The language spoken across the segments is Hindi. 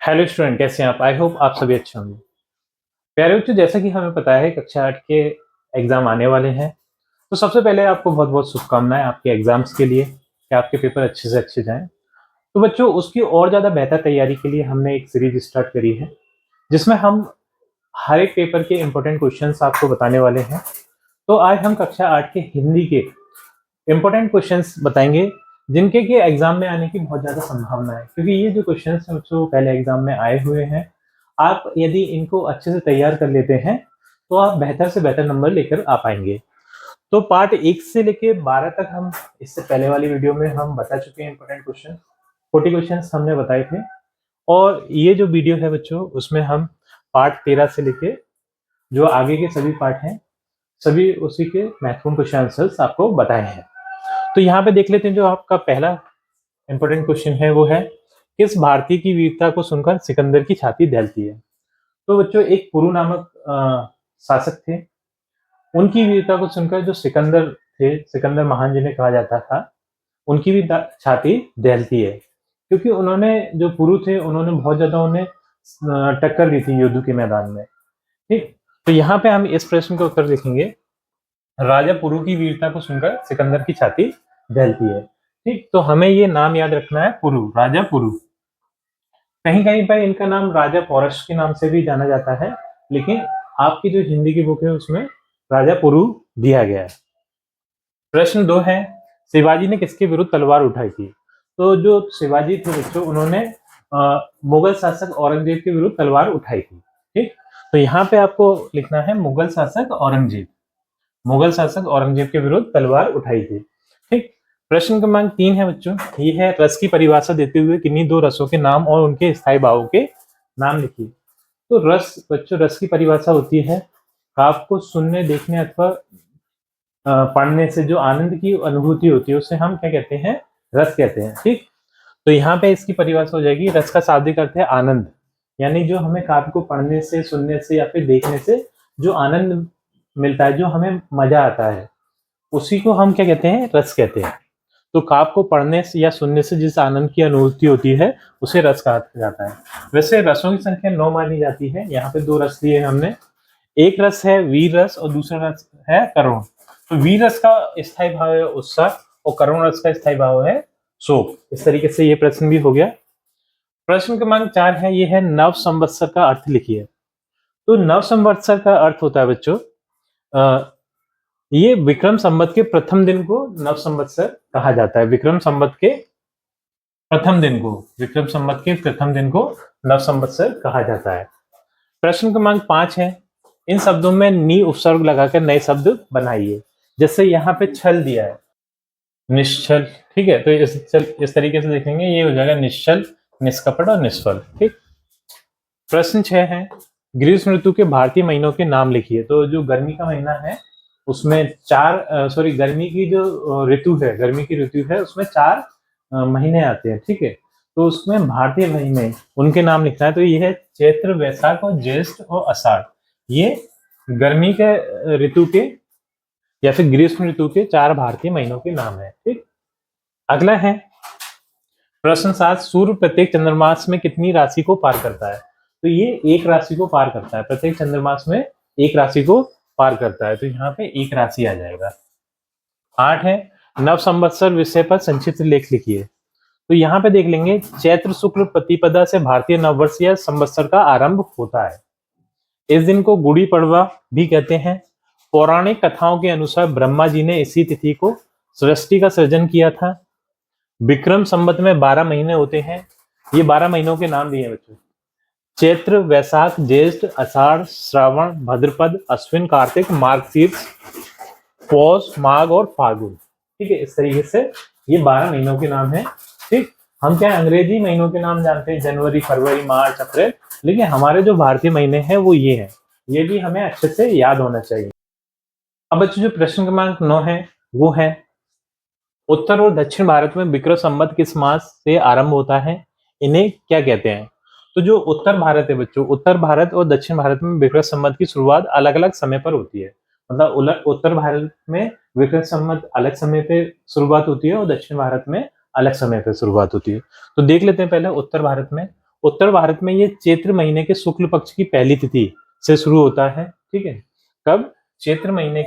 हेलो स्टूडेंट, कैसे हैं आप? आई होप आप सभी अच्छे होंगे। प्यारे बच्चों, जैसा कि हमें पता है कक्षा 8 के एग्जाम आने वाले हैं, तो सबसे पहले आपको बहुत बहुत शुभकामनाएं आपके एग्जाम्स के लिए कि आपके पेपर अच्छे से अच्छे जाएं। तो बच्चों, उसकी और ज़्यादा बेहतर तैयारी के लिए हमने एक सीरीज स्टार्ट करी है जिसमें हम हर एक पेपर के इंपॉर्टेंट क्वेश्चंस आपको बताने वाले हैं। तो आज हम कक्षा 8 के हिंदी के इंपॉर्टेंट क्वेश्चंस बताएंगे जिनके कि एग्जाम में आने की बहुत ज़्यादा संभावना है, क्योंकि ये जो क्वेश्चंस हैं बच्चों पहले एग्जाम में आए हुए हैं। आप यदि इनको अच्छे से तैयार कर लेते हैं तो आप बेहतर से बेहतर नंबर लेकर आ पाएंगे। तो पार्ट 1 से लेके 12 तक हम इससे पहले वाली वीडियो में हम बता चुके हैं इंपॉर्टेंट क्वेश्चन। 40 क्वेश्चंस हमने बताए थे, और ये जो वीडियो है बच्चों उसमें हम पार्ट 13 से लेके जो आगे के सभी पार्ट हैं सभी उसी के महत्वपूर्ण क्वेश्चन आंसर्स आपको बताए हैं। तो यहाँ पे देख लेते हैं, जो आपका पहला इंपॉर्टेंट क्वेश्चन है वो है, किस भारतीय की वीरता को सुनकर सिकंदर की छाती दहलती है? तो बच्चों, एक पुरु नामक शासक थे, उनकी वीरता को सुनकर जो सिकंदर थे, सिकंदर महान जिन्हें कहा जाता था, उनकी भी छाती दहलती है, क्योंकि उन्होंने जो पुरु थे उन्होंने बहुत ज्यादा उन्हें टक्कर दी थी युद्ध के मैदान में। ठीक, तो यहाँ पे हम इस प्रश्न का उत्तर देखेंगे, राजा पुरु की वीरता को सुनकर सिकंदर की छाती दहलती है। ठीक, तो हमें ये नाम याद रखना है, पुरु, राजा पुरु। कहीं कहीं पर इनका नाम राजा पौरश के नाम से भी जाना जाता है, लेकिन आपकी जो हिंदी की बुक है उसमें राजा पुरु दिया गया है। प्रश्न 2 है, शिवाजी ने किसके विरुद्ध तलवार उठाई थी? तो जो शिवाजी थे बच्चों, उन्होंने मुगल शासक औरंगजेब के विरुद्ध तलवार उठाई थी। ठीक, तो यहाँ पे आपको लिखना है मुगल शासक औरंगजेब, मुगल शासक औरंगजेब के विरुद्ध तलवार उठाई थी। ठीक, प्रश्न क्रमांक 3 है बच्चों, ये है, रस की परिभाषा देते हुए किन्हीं दो रसों के नाम और उनके स्थायी भावों के नाम लिखिए। तो रस बच्चों, रस की परिभाषा होती है काव्य को सुनने, देखने अथवा पढ़ने से जो आनंद की अनुभूति होती है उसे हम क्या कहते हैं? रस कहते हैं। ठीक, तो यहाँ पे इसकी परिभाषा हो जाएगी, रस का शाब्दिक अर्थ है आनंद, यानी जो हमें काव्य को पढ़ने से, सुनने से या फिर देखने से जो आनंद मिलता है, जो हमें मजा आता है, उसी को हम क्या कहते हैं? रस कहते हैं। तो काव्य को पढ़ने से या सुनने से जिस आनंद की अनुभूति होती है उसे रस कहा जाता है। वैसे रसों की संख्या 9 मानी जाती है। यहाँ पे 2 रस लिए हमने, एक रस है वीर रस और दूसरा रस है करुण। तो वीर रस का स्थायी भाव है उत्साह और करुण रस का स्थायी भाव है शोक। इस तरीके से ये प्रश्न भी हो गया। प्रश्न क्रमांक 4 है, ये है, नव संवत्सर का अर्थ लिखिए। तो नव संवत्सर का अर्थ होता है बच्चों, ये विक्रम संवत के प्रथम दिन को नव संवत्सर कहा जाता है। विक्रम संवत के प्रथम दिन को, विक्रम संवत के प्रथम दिन को नव संवत्सर कहा जाता है। प्रश्न क्रमांक 5 है, इन शब्दों में नी उपसर्ग लगाकर नए शब्द बनाइए। जैसे यहाँ पे छल दिया है, निश्चल। ठीक है, तो इस तरीके से देखेंगे, ये हो जाएगा निश्चल, निष्कपट और निष्फल। ठीक, प्रश्न 6 है, ग्रीष्म ऋतु के भारतीय महीनों के नाम लिखिए। तो जो गर्मी का महीना है उसमें गर्मी की जो ऋतु है, गर्मी की ऋतु है, उसमें 4 महीने आते हैं। ठीक है, तो उसमें भारतीय महीने उनके नाम लिखना है। तो ये है चैत्र, वैशाख और ज्येष्ठ और आषाढ़। ये गर्मी के ऋतु के या फिर ग्रीष्म ऋतु के 4 भारतीय महीनों के नाम है। ठीक, अगला है प्रश्न 7, सूर्य प्रत्येक चंद्रमास में कितनी राशि को पार करता है? तो ये एक राशि को पार करता है, प्रत्येक चंद्रमास में एक राशि को पार करता है। तो यहाँ पे एक राशि आ जाएगा। 8 है, नव संवत्सर विषय पर संक्षिप्त लेख लिखिए। तो यहाँ पे देख लेंगे, चैत्र शुक्ल प्रतिपदा से भारतीय नववर्ष या संवत्सर का आरंभ होता है। इस दिन को गुड़ी पड़वा भी कहते हैं। पौराणिक कथाओं के अनुसार ब्रह्मा जी ने इसी तिथि को सृष्टि का सृजन किया था। विक्रम संवत में 12 महीने होते हैं। ये 12 महीनों के नाम दिए बच्चों, चैत्र, वैशाख, ज्येष्ठ, आषाढ़, श्रावण, भाद्रपद, अश्विन, कार्तिक, मार्गशीर्ष, पौष, माघ और फाल्गुन। ठीक है, इस तरीके से ये 12 महीनों के नाम है। ठीक, हम क्या अंग्रेजी महीनों के नाम जानते हैं, जनवरी, फरवरी, मार्च, अप्रैल, लेकिन हमारे जो भारतीय महीने हैं वो ये हैं। ये भी हमें अच्छे से याद होना चाहिए। अब बच्चों, जो प्रश्न क्रमांक 9 है वो है, उत्तर और दक्षिण भारत में विक्रम संवत किस मास से आरंभ होता है? इन्हें क्या कहते हैं? तो जो उत्तर भारत है बच्चों, उत्तर भारत और दक्षिण भारत में विक्रम संवत की शुरुआत अलग अलग समय पर होती है। मतलब उत्तर भारत में विक्रम संवत अलग समय पे शुरुआत होती है और दक्षिण भारत में अलग समय पे शुरुआत होती है। तो देख लेते हैं पहले उत्तर भारत में। उत्तर भारत में ये चैत्र महीने के शुक्ल पक्ष की पहली तिथि से शुरू होता है। ठीक है, कब? चैत्र महीने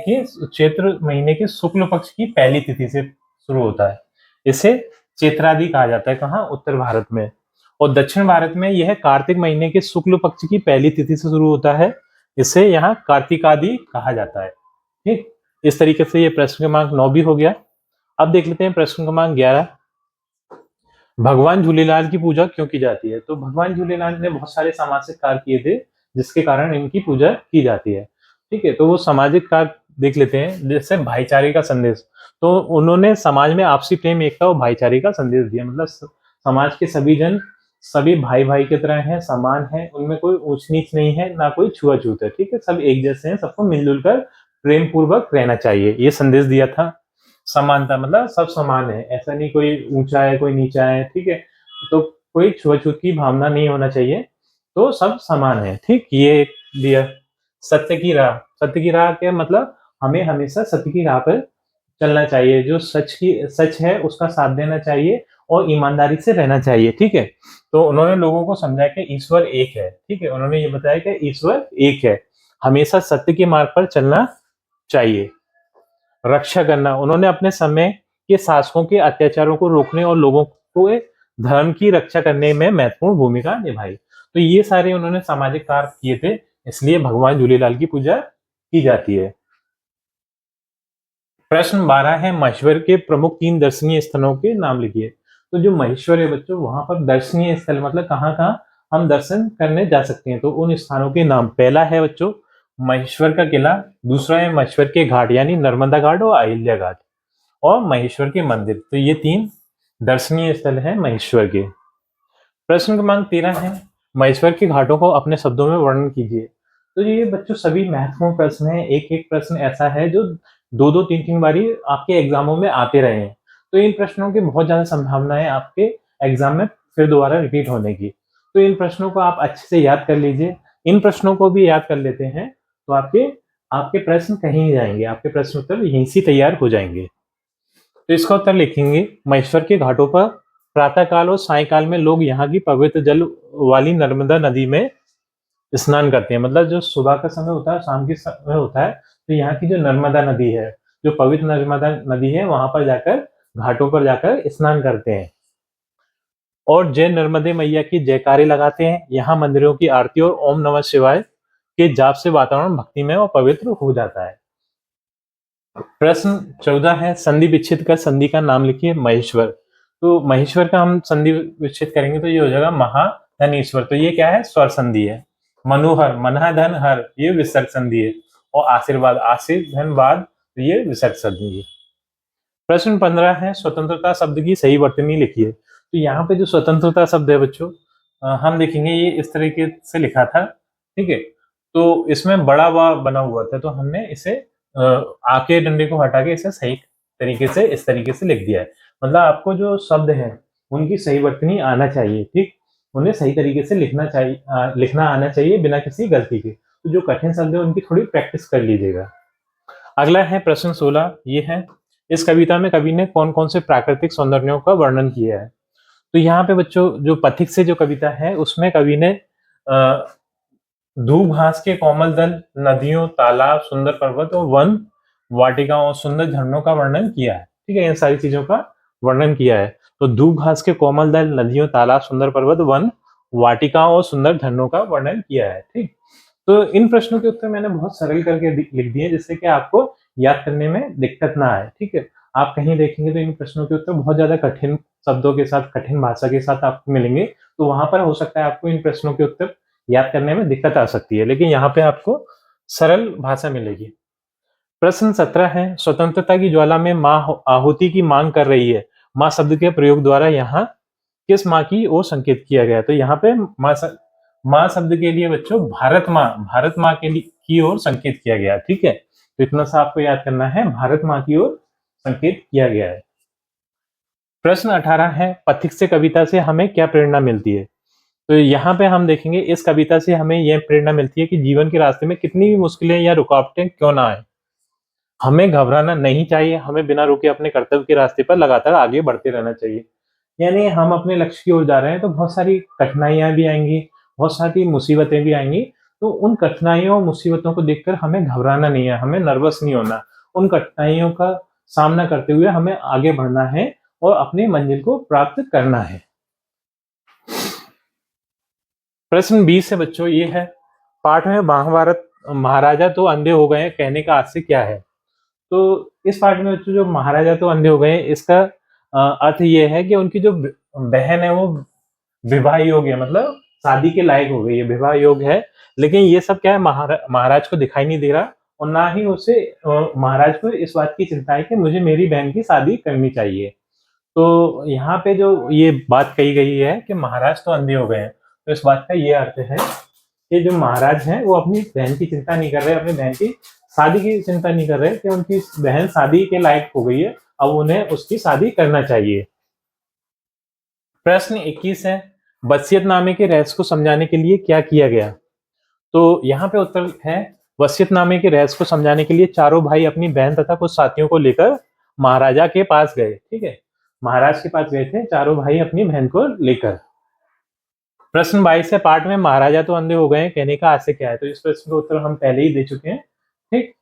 के शुक्ल पक्ष की पहली तिथि से शुरू होता है। इसे चैत्रादि कहा जाता है। कहाँ? उत्तर भारत में। और दक्षिण भारत में यह कार्तिक महीने के शुक्ल पक्ष की पहली तिथि से शुरू होता है। इसे यहाँ कार्तिकादि कहा जाता है। ठीक, इस तरीके से ये प्रश्न क्रमांक 9 भी हो गया। अब देख लेते हैं प्रश्न क्रमांक 11। भगवान झूलेलाल की पूजा क्यों की जाती है? तो भगवान झूलेलाल ने बहुत सारे सामाजिक कार्य किए थे जिसके कारण इनकी पूजा की जाती है। ठीक है, तो वो सामाजिक कार्य देख लेते हैं, जैसे भाईचारे का संदेश। तो उन्होंने समाज में आपसी प्रेम, एकता और भाईचारे का संदेश दिया। मतलब समाज के सभी जन सभी भाई भाई की तरह हैं, समान हैं, उनमें कोई ऊंच नीच नहीं है, ना कोई छुआछूत है। ठीक है, सब एक जैसे हैं, सबको मिलजुल कर प्रेम पूर्वक रहना चाहिए, ये संदेश दिया था। समानता मतलब सब समान है, ऐसा नहीं कोई ऊंचा है कोई नीचा है। ठीक है, तो कोई छुआछूत की भावना नहीं होना चाहिए, तो सब समान है। ठीक, ये एक दिया। सत्य की राह, सत्य की राह क्या मतलब? हमें हमेशा सत्य की राह पर चलना चाहिए, जो सच है उसका साथ देना चाहिए और ईमानदारी से रहना चाहिए। ठीक है, तो उन्होंने लोगों को समझाया कि ईश्वर एक है। ठीक है, उन्होंने ये बताया कि ईश्वर एक है, हमेशा सत्य के मार्ग पर चलना चाहिए। रक्षा करना, उन्होंने अपने समय के शासकों के अत्याचारों को रोकने और लोगों को धर्म की रक्षा करने में महत्वपूर्ण भूमिका निभाई। तो ये सारे उन्होंने सामाजिक कार्य किए थे, इसलिए भगवान झूलेलाल की पूजा की जाती है। प्रश्न 12 है, महेश्वर के प्रमुख 3 दर्शनीय स्थलों के नाम लिखिए। तो जो महेश्वर है बच्चों, वहां पर दर्शनीय स्थल मतलब कहाँ कहाँ हम दर्शन करने जा सकते हैं, तो उन स्थानों के नाम, पहला है बच्चों महेश्वर का किला, दूसरा है महेश्वर के घाट यानी नर्मदा घाट और अहिल्या घाट, और महेश्वर के मंदिर। तो ये 3 दर्शनीय स्थल हैं महेश्वर के। प्रश्न क्रमांक 13 है, महेश्वर के घाटों को अपने शब्दों में वर्णन कीजिए। तो ये बच्चों सभी महत्वपूर्ण प्रश्न हैं। एक एक प्रश्न ऐसा है जो 2-2 3-3 बारी आपके एग्जामों में आते रहे हैं। तो इन प्रश्नों की बहुत ज्यादा संभावना है आपके एग्जाम में फिर दोबारा रिपीट होने की। तो इन प्रश्नों को आप अच्छे से याद कर लीजिए। इन प्रश्नों को भी याद कर लेते हैं तो आपके आपके प्रश्न कहीं नहीं जाएंगे, आपके प्रश्न उत्तर यहीं से तैयार हो जाएंगे। तो इसका उत्तर लिखेंगे, महेश्वर के घाटों पर प्रातः काल और सायकाल में लोग यहाँ की पवित्र जल वाली नर्मदा नदी में स्नान करते हैं। मतलब जो सुबह का समय होता है, शाम के समय होता है, तो यहाँ की जो नर्मदा नदी है, जो पवित्र नर्मदा नदी है, वहां पर जाकर घाटों पर जाकर स्नान करते हैं और जय नर्मदे मैया की जयकारे लगाते हैं। यहाँ मंदिरों की आरती और ओम नमः शिवाय के जाप से वातावरण भक्तिमय और पवित्र हो जाता है। प्रश्न 14 है, संधि विच्छेद कर संधि का नाम लिखिए। महेश्वर, तो महेश्वर का हम संधि विच्छेद करेंगे तो ये हो जाएगा महाधनीश्वर। तो ये क्या है? स्वर संधि है। मनोहर, मना धन हर, ये विसर्ग संधि है। और आशीर्वाद, आशीर धनवाद, तो ये विसर्ग संधि है। प्रश्न 15 है, स्वतंत्रता शब्द की सही वर्तनी लिखिए। तो यहाँ पे जो स्वतंत्रता शब्द है बच्चों, हम देखेंगे ये इस तरीके से लिखा था। ठीक है, तो इसमें बड़ा वा बना हुआ था, तो हमने इसे आ के डंडे को हटा के इसे सही तरीके से इस तरीके से लिख दिया है। मतलब आपको जो शब्द है उनकी सही वर्तनी आना चाहिए। ठीक, उन्हें सही तरीके से लिखना चाहिए, लिखना आना चाहिए बिना किसी गलती के। तो जो कठिन शब्द है उनकी थोड़ी प्रैक्टिस कर लीजिएगा। अगला है प्रश्न 16, ये है, इस कविता में कवि ने कौन कौन से प्राकृतिक सौंदर्यों का वर्णन किया है? तो यहाँ पे बच्चों जो पथिक से जो कविता है उसमें कवि ने धूप घास के कोमल दल, नदियों, तालाब, सुंदर पर्वत और वन वाटिकाओं और सुंदर झरनों का वर्णन किया है। ठीक है, इन सारी चीजों का वर्णन किया है। तो धूप घास के कोमल दल, नदियों, तालाब, सुंदर पर्वत, वन वाटिकाओं और सुंदर झरनों का वर्णन किया है। ठीक, तो इन प्रश्नों के उत्तर मैंने बहुत सरल करके लिख दिए जिससे कि आपको याद करने में दिक्कत ना आए। ठीक है, आप कहीं देखेंगे तो इन प्रश्नों के उत्तर बहुत ज्यादा कठिन शब्दों के साथ, कठिन भाषा के साथ आपको मिलेंगे, तो वहां पर हो सकता है आपको इन प्रश्नों के उत्तर याद करने में दिक्कत आ सकती है, लेकिन यहाँ पे आपको सरल भाषा मिलेगी। प्रश्न 17 है, स्वतंत्रता की ज्वाला में माँ आहुति की मांग कर रही है। माँ शब्द के प्रयोग द्वारा यहाँ किस माँ की ओर संकेत किया गया? तो यहाँ पे माँ शब्द के लिए बच्चों भारत माँ के लिए की ओर संकेत किया गया। ठीक है, तो इतना सा आपको याद करना है, भारत माँ की ओर संकेत किया गया है। प्रश्न 18 है, पथिक से कविता से हमें क्या प्रेरणा मिलती है? तो यहाँ पे हम देखेंगे इस कविता से हमें यह प्रेरणा मिलती है कि जीवन के रास्ते में कितनी भी मुश्किलें या रुकावटें क्यों ना आए, हमें घबराना नहीं चाहिए, हमें बिना रुके अपने कर्तव्य के रास्ते पर लगातार आगे बढ़ते रहना चाहिए। यानी हम अपने लक्ष्य की ओर जा रहे हैं तो बहुत सारी कठिनाइयां भी आएंगी, बहुत सारी मुसीबतें भी आएंगी। तो उन कठिनाइयों और मुसीबतों को देखकर हमें घबराना नहीं है, हमें नर्वस नहीं होना। उन कठिनाइयों का सामना करते हुए हमें आगे बढ़ना है और अपनी मंजिल को प्राप्त करना है। प्रश्न 20 है बच्चों, ये है पाठ में महाभारत महाराजा तो अंधे हो गए कहने का आशय क्या है। तो इस पाठ में बच्चों जो महाराजा तो अंधे हो गए, इसका अर्थ ये है कि उनकी जो बहन है वो विवाह योग्य है, मतलब शादी के लायक हो गई है, विवाह योग्य है। लेकिन ये सब क्या है, महाराज को दिखाई नहीं दे रहा और ना ही उसे महाराज को इस बात की चिंता है कि मुझे मेरी बहन की शादी करनी चाहिए। तो यहाँ पे जो ये बात कही गई है कि महाराज तो अंधे हो गए हैं, तो इस बात का ये अर्थ है कि जो महाराज हैं वो अपनी बहन की चिंता नहीं कर रहे, अपनी बहन की शादी की चिंता नहीं कर रहे कि उनकी बहन शादी के लायक हो गई है, अब उन्हें उसकी शादी करना चाहिए। प्रश्न 21 है, वसीयतनामे के रहस्य को समझाने के लिए क्या किया गया। तो यहाँ पे उत्तर है, वसीयतनामे के रहस्य को समझाने के लिए चारों भाई अपनी बहन तथा कुछ साथियों को लेकर महाराजा के पास गए। ठीक है, महाराज के पास गए थे चारों भाई अपनी बहन को लेकर। प्रश्न 22 है, पाठ में महाराजा तो अंधे हो गए कहने का आशय क्या है। तो इस प्रश्न का उत्तर हम पहले ही दे चुके हैं। ठीक,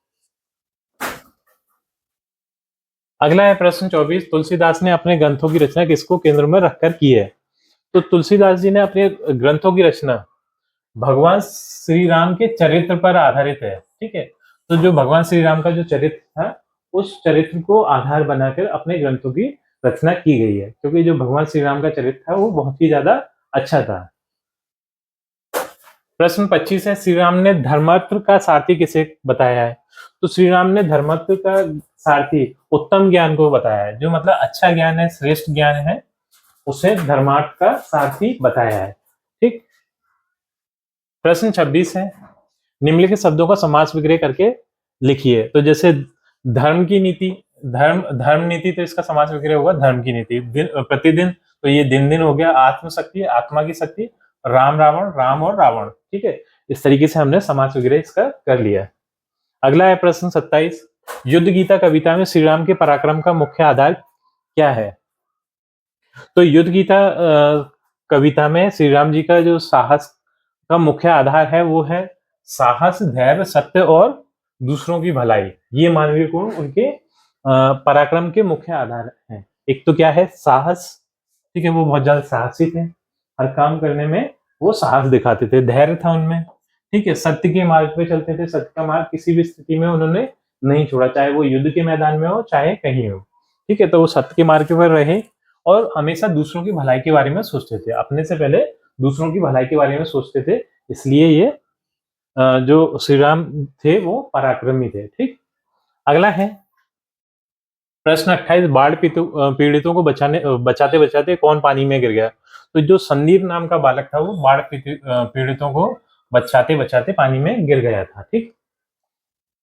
अगला है प्रश्न 24, तुलसीदास ने अपने ग्रंथों की रचना किसको केंद्र में रखकर की है। तो तुलसीदास जी ने अपने ग्रंथों की रचना भगवान श्री राम के चरित्र पर आधारित है। ठीक है, तो जो भगवान श्री राम का जो चरित्र था उस चरित्र को आधार बनाकर अपने ग्रंथों की रचना की गई है, क्योंकि जो भगवान श्री राम का चरित्र था वो बहुत ही ज्यादा अच्छा था। प्रश्न 25 है, श्री राम ने धर्मार्थ का सारथी किसे बताया है। तो श्री राम ने धर्मार्थ का सारथी उत्तम ज्ञान को बताया है, जो मतलब अच्छा ज्ञान है, श्रेष्ठ ज्ञान है, उसे धर्मार्थ का सारथी बताया है। ठीक, प्रश्न 26 है, निम्नलिखित शब्दों का समास विग्रह करके लिखिए। तो जैसे धर्म की नीति, धर्म नीति, तो इसका समास विग्रह होगा धर्म की नीति। प्रतिदिन, तो ये दिन दिन हो गया। आत्मशक्ति, आत्मा की शक्ति। राम रावण, राम और रावण। ठीक है, इस तरीके से हमने समास विग्रह इसका कर लिया। अगला है प्रश्न 27, युद्ध गीता कविता में श्री राम के पराक्रम का मुख्य आधार क्या है। तो युद्ध गीता कविता में श्री राम जी का जो साहस का मुख्य आधार है वो है साहस, धैर्य, सत्य और दूसरों की भलाई। ये मानवीय गुण उनके पराक्रम के मुख्य आधार हैं। एक तो क्या है, साहस। ठीक है, वो बहुत ज्यादा साहसी थे, हर काम करने में वो साहस दिखाते थे। धैर्य था उनमें। ठीक है, सत्य के मार्ग पे चलते थे, सत्य का मार्ग किसी भी स्थिति में उन्होंने नहीं छोड़ा, चाहे वो युद्ध के मैदान में हो चाहे कहीं हो। ठीक है, तो वो सत्य के मार्ग पर रहे और हमेशा दूसरों की भलाई के बारे में सोचते थे, अपने से पहले दूसरों की भलाई के बारे में सोचते थे। इसलिए ये जो श्री राम थे वो पराक्रमी थे। ठीक, अगला है प्रश्न 28, बाढ़ पीड़ितों को बचाते बचाते कौन पानी में गिर गया। तो जो संदीप नाम का बालक था वो बाढ़ पीड़ितों को बचाते बचाते पानी में गिर गया था। ठीक,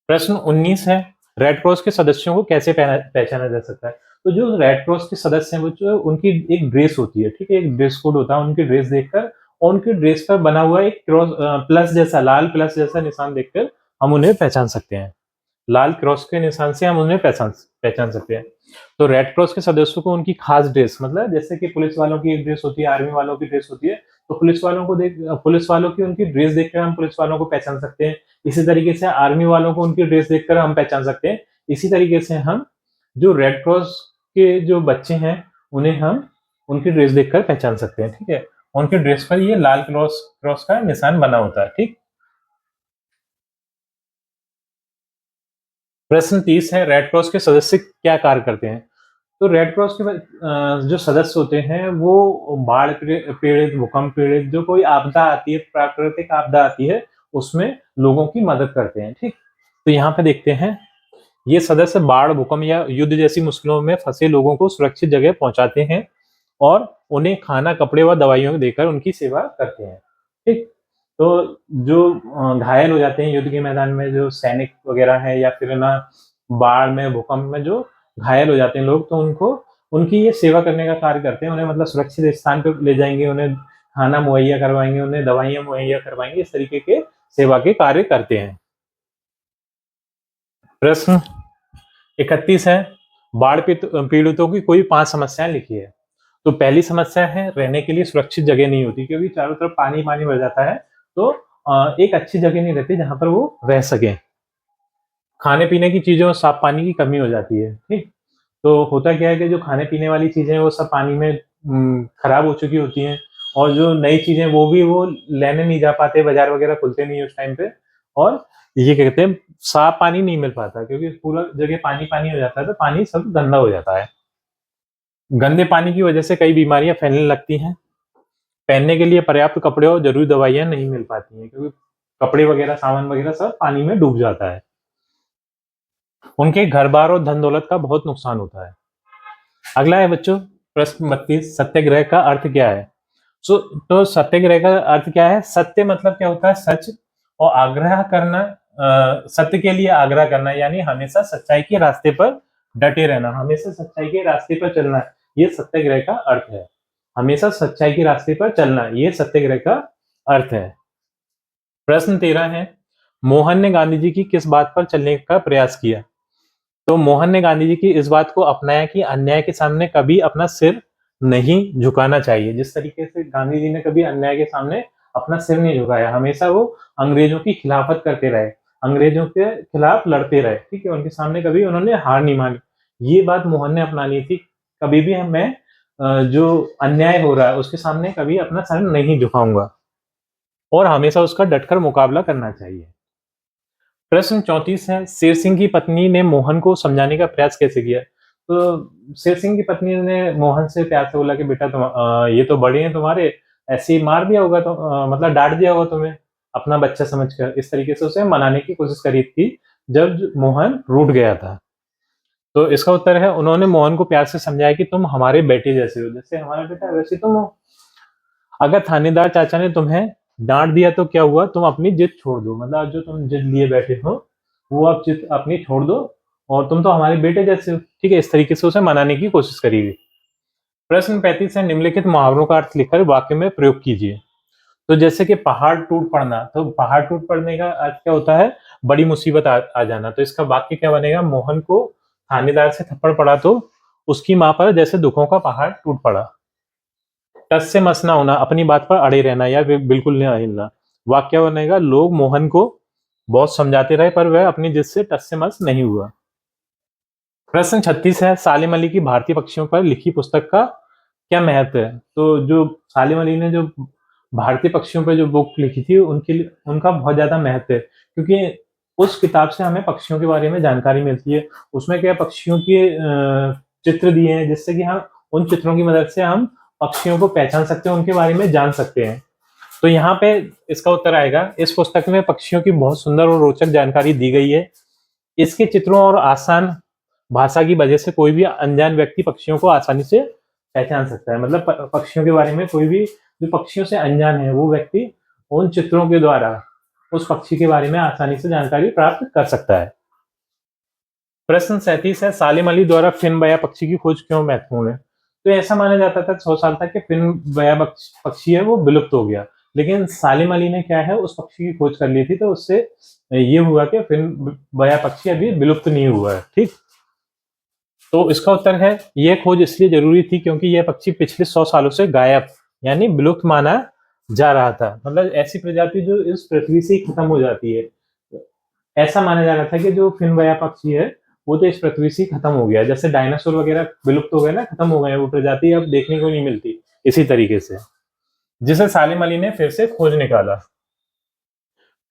प्रश्न 19 है, रेड क्रॉस के सदस्यों को कैसे पहचाना जा सकता है। तो जो रेड क्रॉस के सदस्य हैं वो जो उनकी एक ड्रेस होती है। ठीक है, एक ड्रेस कोड होता है, उनकी ड्रेस देखकर और उनकी ड्रेस पर बना हुआ एक क्रॉस प्लस जैसा, लाल प्लस जैसा निशान देखकर हम उन्हें पहचान सकते हैं। लाल क्रॉस के निशान से हम उन्हें पहचान सकते हैं। तो रेड क्रॉस के सदस्यों को उनकी खास ड्रेस, मतलब जैसे कि पुलिस वालों की एक ड्रेस होती है, आर्मी वालों की ड्रेस होती है, तो पुलिस वालों की उनकी ड्रेस देखकर हम पुलिस वालों को पहचान सकते हैं। इसी तरीके से आर्मी वालों को उनकी ड्रेस देखकर हम पहचान सकते हैं। इसी तरीके से हम जो रेड क्रॉस के जो बच्चे हैं उन्हें हम उनकी ड्रेस देखकर पहचान सकते हैं। ठीक है, उनके ड्रेस पर ये लाल क्रॉस क्रॉस का निशान बना होता है। ठीक, प्रश्न 30 है, रेड क्रॉस के सदस्य क्या कार्य करते हैं। तो रेड क्रॉस के जो सदस्य होते हैं वो बाढ़ पीड़ित, भूकंप पीड़ित, जो कोई आपदा आती है, प्राकृतिक आपदा आती है, उसमें लोगों की मदद करते हैं। ठीक, तो यहाँ पे देखते हैं, ये सदस्य बाढ़, भूकंप या युद्ध जैसी मुश्किलों में फंसे लोगों को सुरक्षित जगह पहुंचाते हैं और उन्हें खाना, कपड़े व दवाइयों देकर उनकी सेवा करते हैं। ठीक, तो जो घायल हो जाते हैं युद्ध के मैदान में, जो सैनिक वगैरह है या फिर ना बाढ़ में, भूकंप में जो घायल हो जाते हैं लोग, तो उनको उनकी ये सेवा करने का कार्य करते हैं। उन्हें मतलब सुरक्षित स्थान पर ले जाएंगे, उन्हें खाना मुहैया करवाएंगे, उन्हें दवाइयां मुहैया करवाएंगे, इस तरीके के सेवा के कार्य करते हैं। प्रश्न 31 है, बाढ़ पीड़ितों की कोई 5 समस्याएं लिखी है। तो पहली समस्या है रहने के लिए सुरक्षित जगह नहीं होती, क्योंकि चारों तरफ पानी पानी भर जाता है, तो एक अच्छी जगह नहीं रहती जहाँ पर वो रह सकें। खाने पीने की चीज़ों और साफ पानी की कमी हो जाती है, ठीक। तो होता क्या है कि जो खाने पीने वाली चीज़ें हैं वो सब पानी में खराब हो चुकी होती हैं, और जो नई चीज़ें वो भी वो लेने नहीं जा पाते, बाजार वगैरह खुलते नहीं उस टाइम पे, और ये क्या कहते हैं, साफ पानी नहीं मिल पाता, क्योंकि पूरा जगह पानी पानी हो जाता है, तो पानी सब गंदा हो जाता है। गंदे पानी की वजह से कई बीमारियां फैलने लगती हैं। पहनने के लिए पर्याप्त कपड़े और जरूरी दवाइयां नहीं मिल पाती हैं, क्योंकि कपड़े वगैरह सामान वगैरह सब पानी में डूब जाता है। उनके घर बार और धन दौलत का बहुत नुकसान होता है। अगला है बच्चों प्रश्न 32, सत्याग्रह का अर्थ क्या है? तो सत्याग्रह का अर्थ क्या है? सत्य मतलब क्या होता है? सच, और आग्रह करना, सत्य के लिए आग्रह करना, यानी हमेशा सच्चाई के रास्ते पर डटे रहना, हमेशा सच्चाई के रास्ते पर चलना, ये सत्याग्रह का अर्थ है। हमेशा सच्चाई के रास्ते पर चलना, ये सत्याग्रह का अर्थ है। प्रश्न 13 है, मोहन ने गांधी जी की किस बात पर चलने का प्रयास किया? तो मोहन ने गांधी जी की इस बात को अपनाया कि अन्याय के सामने कभी अपना सिर नहीं झुकाना चाहिए। जिस तरीके से गांधी जी ने कभी अन्याय के सामने अपना सिर नहीं झुकाया, हमेशा वो अंग्रेजों की खिलाफत करते रहे, अंग्रेजों के खिलाफ लड़ते रहे, ठीक है, उनके सामने कभी उन्होंने हार नहीं मानी। ये बात मोहन ने अपनानी थी, कभी भी मैं जो अन्याय हो रहा है उसके सामने कभी अपना सर नहीं झुकाऊंगा, और हमेशा उसका डटकर मुकाबला करना चाहिए। प्रश्न 34 है, शेर सिंह की पत्नी ने मोहन को समझाने का प्रयास कैसे किया? तो शेर सिंह की पत्नी ने मोहन से प्यार से बोला कि बेटा तुम ये तो बड़े हैं तुम्हारे, ऐसे ही मार दिया होगा, तो मतलब डांट दिया होगा तुम्हें अपना बच्चा समझकर, इस तरीके से उसे मनाने की कोशिश करी थी जब मोहन रूठ गया था। तो इसका उत्तर है, उन्होंने मोहन को प्यार से समझाया कि तुम हमारे बेटे जैसे हो, जैसे हमारा बेटा वैसे तुम हो। अगर थानेदार चाचा ने तुम्हें डांट दिया तो क्या हुआ, तुम अपनी जिद छोड़ दो, मतलब जो तुम जिद लिए बैठे हो वो अब जिद अपनी छोड़ दो, और तुम तो हमारे बेटे जैसे हो, ठीक है, इस तरीके से उसे मनाने की कोशिश करी। प्रश्न 35 है, निम्नलिखित मुहावरों का अर्थ लिखकर वाक्य में प्रयोग कीजिए। तो जैसे कि पहाड़ टूट पड़ना, तो पहाड़ टूट पड़ने का अर्थ क्या होता है? बड़ी मुसीबत आ जाना। तो इसका वाक्य क्या बनेगा? मोहन को थानेदार से थप्पड़ पड़ा तो उसकी मां पर जैसे दुखों का पहाड़ टूट पड़ा। टस से मस ना होना, अपनी बात पर अड़े रहना या बिल्कुल नहीं हिलना। वाक्य बनेगा, लोग मोहन को बहुत समझाते रहे पर वह अपनी जिद से टस से मस नहीं हुआ। प्रश्न 36 है, सालिम अली की भारतीय पक्षियों पर लिखी पुस्तक का क्या महत्व है? तो जो सालिम अली ने जो भारतीय पक्षियों पर जो बुक लिखी थी उनके लिए उनका बहुत ज्यादा महत्व है, क्योंकि उस किताब से हमें पक्षियों के बारे में जानकारी मिलती है। उसमें क्या पक्षियों के चित्र दिए हैं, जिससे कि हम उन चित्रों की मदद से हम पक्षियों को पहचान सकते हैं, उनके बारे में जान सकते हैं। तो यहाँ पे इसका उत्तर आएगा, इस पुस्तक में पक्षियों की बहुत सुंदर और रोचक जानकारी दी गई है। इसके चित्रों और आसान भाषा की वजह से कोई भी अनजान व्यक्ति पक्षियों को आसानी से पहचान सकता है। मतलब पक्षियों के बारे में कोई भी जो पक्षियों से अनजान है वो व्यक्ति उन चित्रों के द्वारा उस पक्षी के बारे में आसानी से जानकारी प्राप्त कर सकता है। प्रश्न 37 है, सालिम अली द्वारा फिन बया पक्षी की खोज क्यों महत्वपूर्ण है? तो ऐसा माना जाता था 100 साल तक कि फिन बया पक्षी है वो विलुप्त हो गया, लेकिन सालिम अली ने क्या है उस पक्षी की खोज कर ली थी, तो उससे ये हुआ कि फिन बया पक्षी अभी विलुप्त नहीं हुआ है, ठीक। तो इसका उत्तर है, यह खोज इसलिए जरूरी थी क्योंकि यह पक्षी पिछले 100 सालों से गायब यानी विलुप्त माना जा रहा था। मतलब ऐसी प्रजाति जो इस पृथ्वी से ही खत्म हो जाती है, ऐसा माना जा रहा था कि जो फिनबया पक्षी है वो तो इस पृथ्वी से ही खत्म हो गया, जैसे डायनासोर वगैरह विलुप्त हो गए ना, खत्म हो गए, वो प्रजाति अब देखने को नहीं मिलती, इसी तरीके से जिसे सालिम अली ने फिर से खोज निकाला।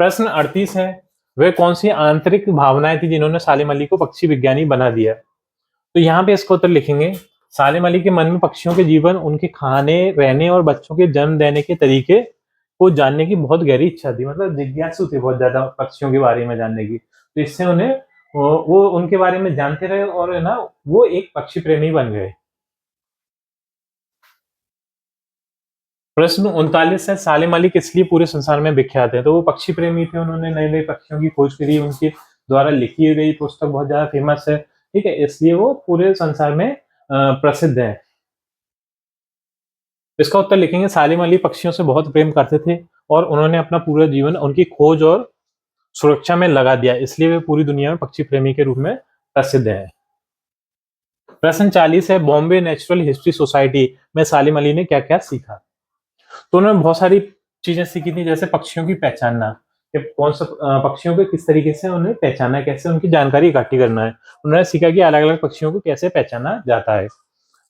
प्रश्न 38 है, वे कौन सी आंतरिक भावनाएं थी जिन्होंने सालिम अली को पक्षी विज्ञानी बना दिया? तो यहाँ पे इसका उत्तर लिखेंगे, सालिम अली के मन में पक्षियों के जीवन, उनके खाने रहने और बच्चों के जन्म देने के तरीके को जानने की बहुत गहरी इच्छा थी। मतलब जिज्ञासु थे बहुत ज्यादा पक्षियों के बारे में जानने की, तो इससे उन्हें वो उनके बारे में जानते रहे और है ना वो एक पक्षी प्रेमी बन गए। प्रश्न 39 है, सालिम अली किस लिए पूरे संसार में विख्यात है? तो वो पक्षी प्रेमी थे, उन्होंने नए नए पक्षियों की खोज करी, उनके द्वारा लिखी गई पुस्तक बहुत ज्यादा फेमस है, ठीक है, इसलिए वो पूरे संसार में प्रसिद्ध है। इसका उत्तर लिखेंगे, सालिम अली पक्षियों से बहुत प्रेम करते थे और उन्होंने अपना पूरा जीवन उनकी खोज और सुरक्षा में लगा दिया, इसलिए वे पूरी दुनिया में पक्षी प्रेमी के रूप में प्रसिद्ध हैं। प्रश्न 40 है, बॉम्बे नेचुरल हिस्ट्री सोसाइटी में सालिम अली ने क्या क्या सीखा? तो उन्होंने बहुत सारी चीजें सीखी थी, जैसे पक्षियों की पहचानना, कि कौन सा पक्षियों को किस तरीके से उन्हें पहचाना, कैसे उनकी जानकारी इकट्ठी करना है। उन्होंने सीखा कि अलग अलग पक्षियों को कैसे पहचाना जाता है।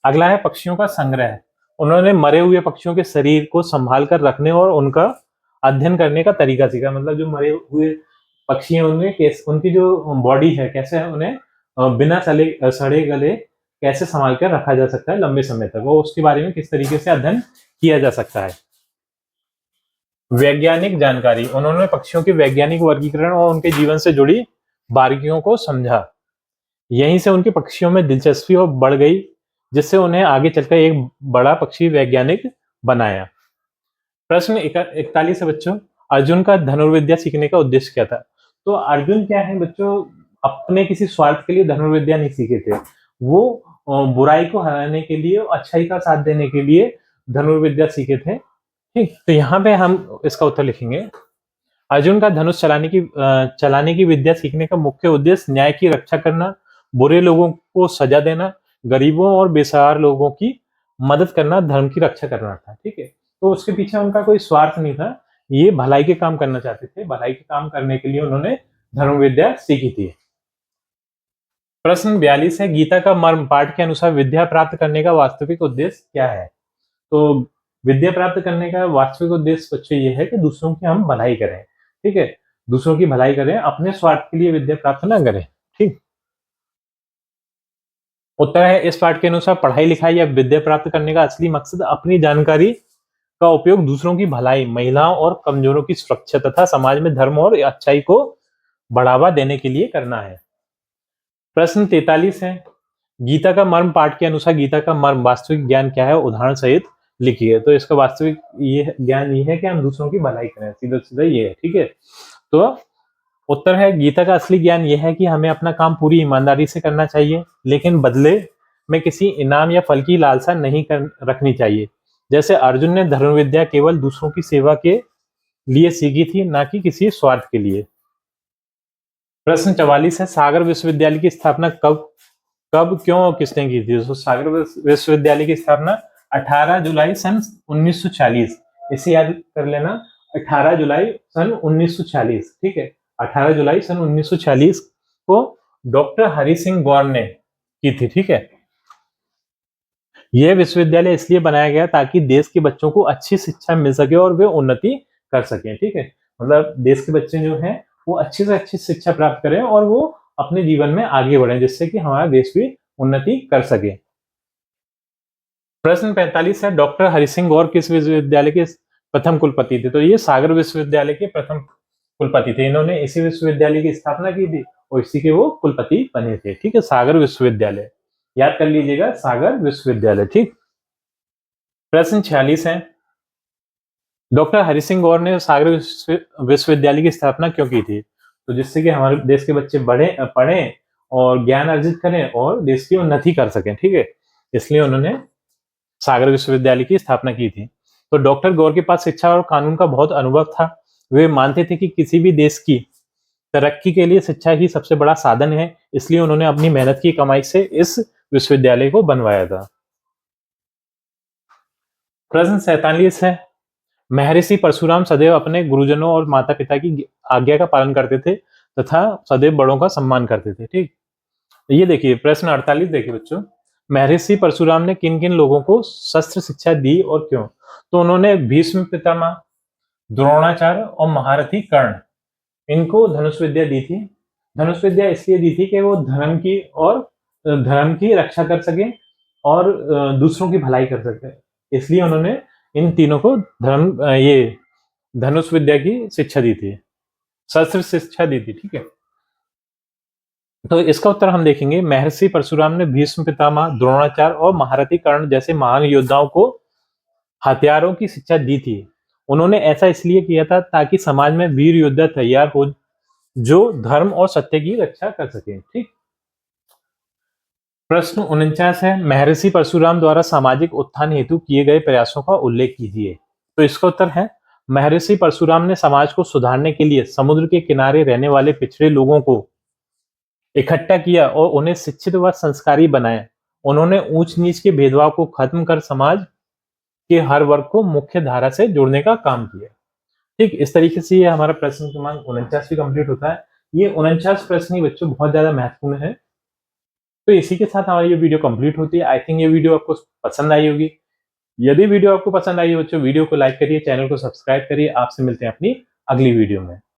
अगला है पक्षियों का संग्रह। उन्होंने मरे हुए पक्षियों के शरीर को संभाल कर रखने और उनका अध्ययन करने का तरीका सीखा। मतलब जो मरे हुए पक्षी हैं उनमें उनकी जो बॉडी है, कैसे उन्हें बिना सड़े गले कैसे संभाल कर रखा जा सकता है लंबे समय तक, वो उसके बारे में किस तरीके से अध्ययन किया जा सकता है। वैज्ञानिक जानकारी। उन्होंने पक्षियों के वैज्ञानिक वर्गीकरण और उनके जीवन से जुड़ी बारीकियों को समझा। यहीं से उनकी पक्षियों में दिलचस्पी और बढ़ गई, जिससे उन्हें आगे चलकर एक बड़ा पक्षी वैज्ञानिक बनाया। प्रश्न 41 है बच्चों, अर्जुन का धनुर्विद्या सीखने का उद्देश्य क्या था? तो अर्जुन क्या है बच्चों, अपने किसी स्वार्थ के लिए धनुर्विद्या नहीं सीखे थे। वो बुराई को हराने के लिए, अच्छाई का साथ देने के लिए धनुर्विद्या सीखे थे। ठीक, तो यहाँ पे हम इसका उत्तर लिखेंगे। अर्जुन का धनुष चलाने की विद्या सीखने का मुख्य उद्देश्य न्याय की रक्षा करना, बुरे लोगों को सजा देना, गरीबों और बेसहारा लोगों की मदद करना, धर्म की रक्षा करना था। ठीक है, तो उसके पीछे उनका कोई स्वार्थ नहीं था, ये भलाई के काम करना चाहते थे। भलाई के काम करने के लिए उन्होंने धनुर्विद्या सीखी थी। प्रश्न 42 है, गीता का मर्म पाठ के अनुसार विद्या प्राप्त करने का वास्तविक उद्देश्य क्या है? तो विद्या प्राप्त करने का वास्तविक उद्देश्य बच्चों ये है कि दूसरों की हम भलाई करें। ठीक है, दूसरों की भलाई करें, अपने स्वार्थ के लिए विद्या प्राप्त ना करें। ठीक, उत्तर है, इस पाठ के अनुसार पढ़ाई लिखाई या विद्या प्राप्त करने का असली मकसद अपनी जानकारी का उपयोग दूसरों की भलाई, महिलाओं और कमजोरों की सुरक्षा तथा समाज में धर्म और अच्छाई को बढ़ावा देने के लिए करना है। प्रश्न 43 है, गीता का मर्म पाठ के अनुसार गीता का मर्म वास्तविक ज्ञान क्या है, उदाहरण सहित लिखिए। तो इसका वास्तविक ये ज्ञान ये है कि हम दूसरों की भलाई करें, सीधा सीधा ये है। ठीक है, तो उत्तर है, गीता का असली ज्ञान यह है कि हमें अपना काम पूरी ईमानदारी से करना चाहिए, लेकिन बदले में किसी इनाम या फल की लालसा नहीं रखनी चाहिए। जैसे अर्जुन ने धनुर्विद्या केवल दूसरों की सेवा के लिए सीखी थी, ना कि किसी स्वार्थ के लिए। प्रश्न 44 है, सागर विश्वविद्यालय की स्थापना कब कब क्यों और किसने की थी? तो सागर विश्वविद्यालय की स्थापना 18 जुलाई सन 1940, इसे याद कर लेना, 18 जुलाई सन 1940। ठीक है, 18 जुलाई सन 1940 को डॉक्टर हरि सिंह गौर ने की थी। ठीक है, यह विश्वविद्यालय इसलिए बनाया गया ताकि देश के बच्चों को अच्छी शिक्षा मिल सके और वे उन्नति कर सकें। ठीक है, मतलब देश के बच्चे जो हैं वो अच्छी से अच्छी शिक्षा प्राप्त करें और वो अपने जीवन में आगे बढ़े, जिससे कि हमारा देश भी उन्नति कर सके। प्रश्न 45 है, डॉक्टर हरि सिंह गौर किस विश्वविद्यालय के प्रथम कुलपति थे? तो ये सागर विश्वविद्यालय के प्रथम कुलपति थे। इन्होंने इसी विश्वविद्यालय की स्थापना की थी और इसी के वो कुलपति बने थे। ठीक है, सागर विश्वविद्यालय याद कर लीजिएगा, सागर विश्वविद्यालय। ठीक, प्रश्न 46 है, डॉक्टर हरि सिंह गौर ने सागर विश्वविद्यालय की स्थापना क्यों की थी? तो जिससे कि हमारे देश के बच्चे पढ़ें और ज्ञान अर्जित करें और देश की उन्नति कर सकें। ठीक है, इसलिए उन्होंने सागर विश्वविद्यालय की स्थापना की थी। तो डॉक्टर गौर के पास शिक्षा और कानून का बहुत अनुभव था। वे मानते थे कि किसी भी देश की तरक्की के लिए शिक्षा ही सबसे बड़ा साधन है, इसलिए उन्होंने अपनी मेहनत की कमाई से इस विश्वविद्यालय को बनवाया था। प्रश्न 47 है, महर्षि परशुराम सदैव अपने गुरुजनों और माता पिता की आज्ञा का पालन करते थे तथा सदैव बड़ों का सम्मान करते थे। ठीक, ये देखिए प्रश्न 48 देखिए बच्चों, महर्षि परशुराम ने किन किन लोगों को शस्त्र शिक्षा दी और क्यों? तो उन्होंने भीष्म पितामह, द्रोणाचार्य और महारथी कर्ण, इनको धनुष विद्या दी थी। धनुष विद्या इसलिए दी थी कि वो धर्म की रक्षा कर सके और दूसरों की भलाई कर सके, इसलिए उन्होंने इन तीनों को ये धनुष विद्या की शिक्षा दी थी, शस्त्र शिक्षा दी थी। ठीक है, तो इसका उत्तर हम देखेंगे, महर्षि परशुराम ने भीष्म पितामह, द्रोणाचार्य और महारथी कर्ण जैसे महान योद्धाओं को हथियारों की शिक्षा दी थी। उन्होंने ऐसा इसलिए किया था ताकि समाज में वीर योद्धा तैयार हो जो धर्म और सत्य की रक्षा कर सके। ठीक, प्रश्न 49 है, महर्षि परशुराम द्वारा सामाजिक उत्थान हेतु किए गए प्रयासों का उल्लेख कीजिए। तो इसका उत्तर है, महर्षि परशुराम ने समाज को सुधारने के लिए समुद्र के किनारे रहने वाले पिछड़े लोगों को इकट्ठा किया और उन्हें शिक्षित व संस्कारी बनाया। उन्होंने ऊंच नीच के भेदभाव को खत्म कर समाज के हर वर्ग को मुख्य धारा से जोड़ने का काम किया। ठीक इस तरीके से ये हमारा प्रश्न क्रमांक 49 भी कंप्लीट होता है। ये 49 प्रश्न ही बच्चों बहुत ज्यादा महत्वपूर्ण है। तो इसी के साथ हमारी ये वीडियो कंप्लीट होती है। आई थिंक ये वीडियो आपको पसंद आई होगी। यदि वीडियो आपको पसंद आई हो बच्चों, वीडियो को लाइक करिए, चैनल को सब्सक्राइब करिए। आपसे मिलते हैं अपनी अगली वीडियो में।